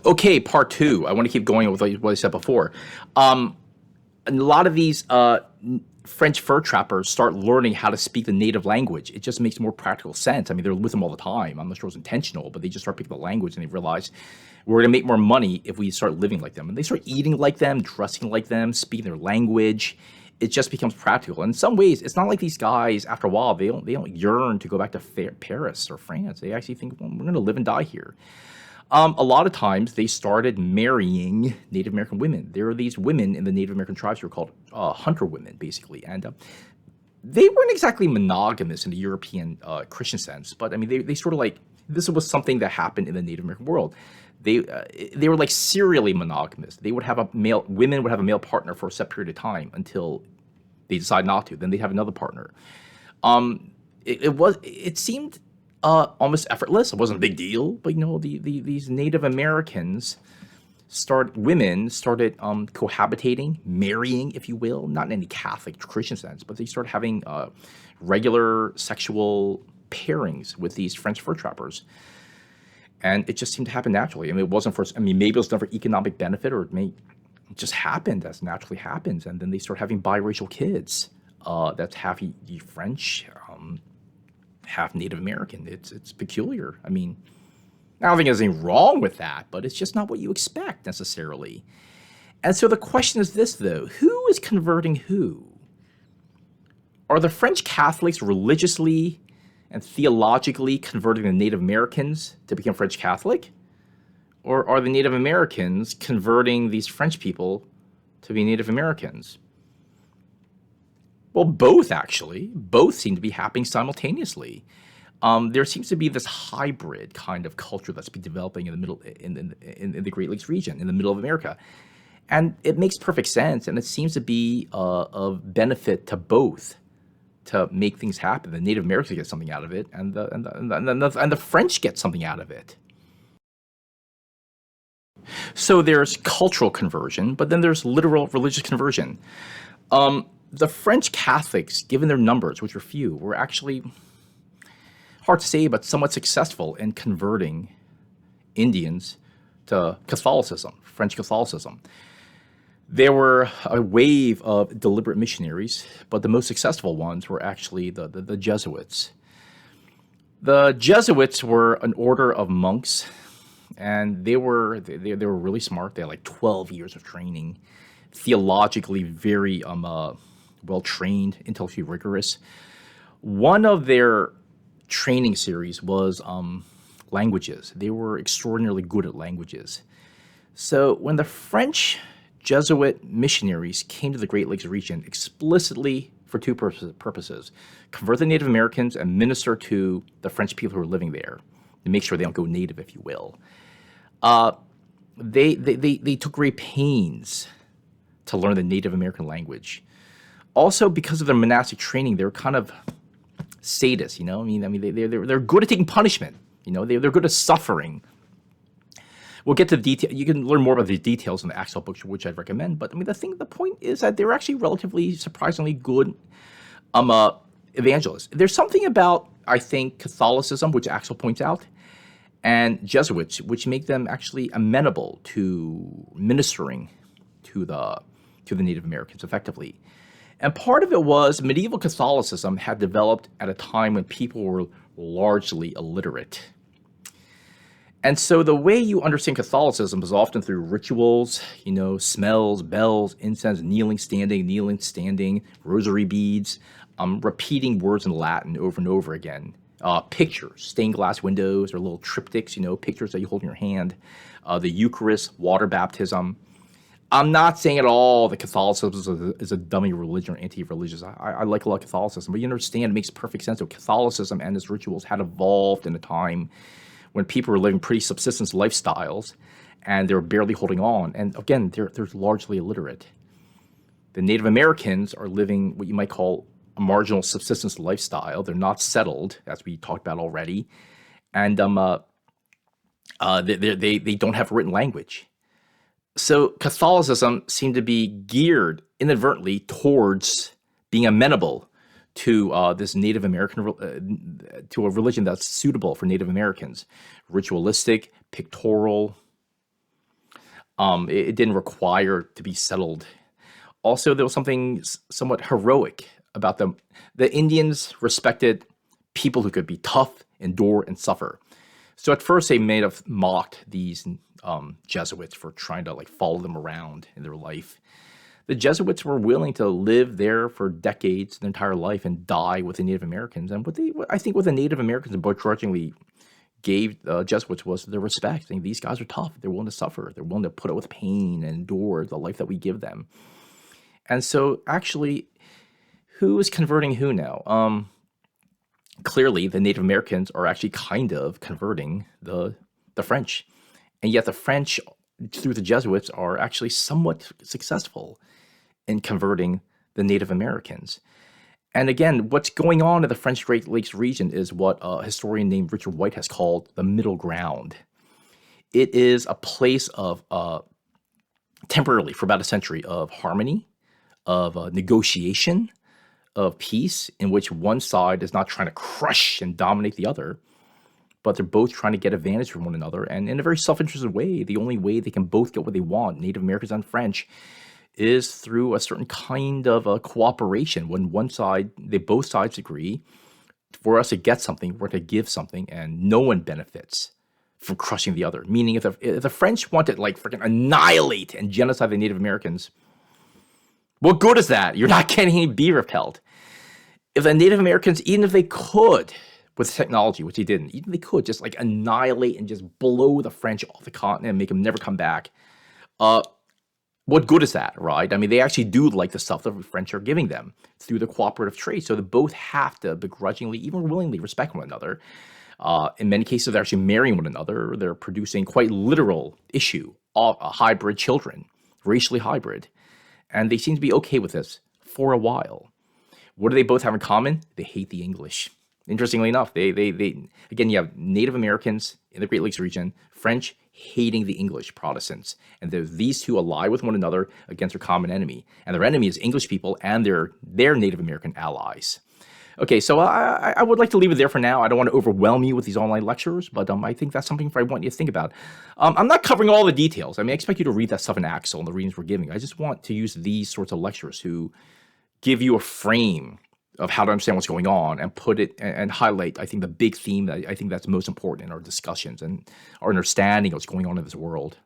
Okay, part two. I want to keep going with what I said before. Um, a lot of these French fur trappers start learning how to speak the native language. It just makes more practical sense. I mean, they're with them all the time. I'm not sure it was intentional, but they just start picking the language and they realize we're going to make more money if we start living like them. And they start eating like them, dressing like them, speaking their language. It just becomes practical. And in some ways, it's not like these guys. After a while, they don't yearn to go back to Paris or France. They actually think, well, we're going to live and die here. A lot of times they started marrying Native American women. There are these women in the Native American tribes who are called hunter women, basically, and they weren't exactly monogamous in the European Christian sense, but I mean they sort of like this was something that happened in the Native American world. They were like serially monogamous. They would have a male women would have a male partner for a set period of time until they decide not to. Then they'd have another partner. It seemed almost effortless. It wasn't a big deal, but these Native Americans women started cohabitating, marrying, if you will, not in any Catholic Christian sense, but they started having regular sexual pairings with these French fur trappers, and it just seemed to happen naturally. I mean, it wasn't for. I mean, maybe it was done for economic benefit, or it just happened as naturally happens, and then they start having biracial kids. That's half French, half Native American. It's peculiar. I mean, I don't think there's anything wrong with that, but it's just not what you expect necessarily. And so the question is this, though: who is converting who? Are the French Catholics religiously and theologically converting the Native Americans to become French Catholic? Or are the Native Americans converting these French people to be Native Americans? Well, both actually. Both seem to be happening simultaneously. There seems to be this hybrid kind of culture that's been developing in the middle in the Great Lakes region, in the middle of America, and it makes perfect sense. And it seems to be of benefit to both to make things happen. The Native Americans get something out of it, and the French get something out of it. So there's cultural conversion, but then there's literal religious conversion. The French Catholics, given their numbers, which were few, were actually hard to say, but somewhat successful in converting Indians to Catholicism, French Catholicism. There were a wave of deliberate missionaries, but the most successful ones were actually the Jesuits. The Jesuits were an order of monks, and they were really smart. They had like 12 years of training, theologically very well trained, intellectually rigorous. One of their training series was languages. They were extraordinarily good at languages. So when the French Jesuit missionaries came to the Great Lakes region explicitly for two purposes: convert the Native Americans and minister to the French people who were living there, to make sure they don't go native, if you will. They took great pains to learn the Native American language. Also, because of their monastic training, they were kind of sadists, I mean, they're good at taking punishment. They're good at suffering. We'll get to the detail. You can learn more about the details in the Axel books, which I'd recommend. But I mean, the point is that they're actually relatively surprisingly good evangelists. There's something about, I think, Catholicism, which Axel points out, and Jesuits, which make them actually amenable to ministering to the Native Americans effectively. And part of it was medieval Catholicism had developed at a time when people were largely illiterate. And so the way you understand Catholicism is often through rituals, smells, bells, incense, kneeling, standing, rosary beads, repeating words in Latin over and over again. Pictures, stained glass windows, or little triptychs, pictures that you hold in your hand. The Eucharist, water baptism. I'm not saying at all that Catholicism is a dummy religion or anti-religious. I like a lot of Catholicism, but you understand it makes perfect sense. So Catholicism and its rituals had evolved in a time when people were living pretty subsistence lifestyles, and they were barely holding on. And again, they're largely illiterate. The Native Americans are living what you might call a marginal subsistence lifestyle. They're not settled, as we talked about already, and they don't have a written language. So Catholicism seemed to be geared inadvertently towards being amenable to this Native American, to a religion that's suitable for Native Americans, ritualistic, pictorial, It didn't require to be settled. Also, there was something somewhat heroic about them. The Indians respected people who could be tough, endure, and suffer. So at first, they may have mocked these Jesuits for trying to like follow them around in their life. The Jesuits were willing to live there for decades, their entire life, and die with the Native Americans. And I think what the Native Americans begrudgingly gave Jesuits was their respect. Saying these guys are tough. They're willing to suffer. They're willing to put up with pain and endure the life that we give them. And so, actually, who is converting who now? Clearly, the Native Americans are actually kind of converting the French, and yet the French, through the Jesuits, are actually somewhat successful in converting the Native Americans. And again, what's going on in the French Great Lakes region is what a historian named Richard White has called the middle ground. It is a place of, temporarily, for about a century, of harmony, of negotiation, of peace, in which one side is not trying to crush and dominate the other, but they're both trying to get advantage from one another. And in a very self-interested way, the only way they can both get what they want, Native Americans and French, is through a certain kind of a cooperation. When both sides agree, for us to get something, we're to give something, and no one benefits from crushing the other. Meaning, if the French want to like freaking annihilate and genocide the Native Americans, what good is that? You're not getting any beaver repelled. If the Native Americans, even if they could, with technology, which they didn't, even if they could just like annihilate and just blow the French off the continent and make them never come back, what good is that, right? I mean, they actually do like the stuff that the French are giving them through the cooperative trade. So they both have to begrudgingly, even willingly, respect one another. In many cases, they're actually marrying one another. They're producing quite literal hybrid children, racially hybrid. And they seem to be okay with this for a while. What do they both have in common? They hate the English. Interestingly enough, they again, you have Native Americans in the Great Lakes region, French hating the English Protestants. And these two ally with one another against their common enemy. And their enemy is English people and their Native American allies. Okay, so I would like to leave it there for now. I don't want to overwhelm you with these online lectures, but I think that's something I want you to think about. I'm not covering all the details. I mean, I expect you to read that stuff in Axel and the readings we're giving. I just want to use these sorts of lectures to give you a frame of how to understand what's going on and put it and highlight, I think, the big theme that I think that's most important in our discussions and our understanding of what's going on in this world.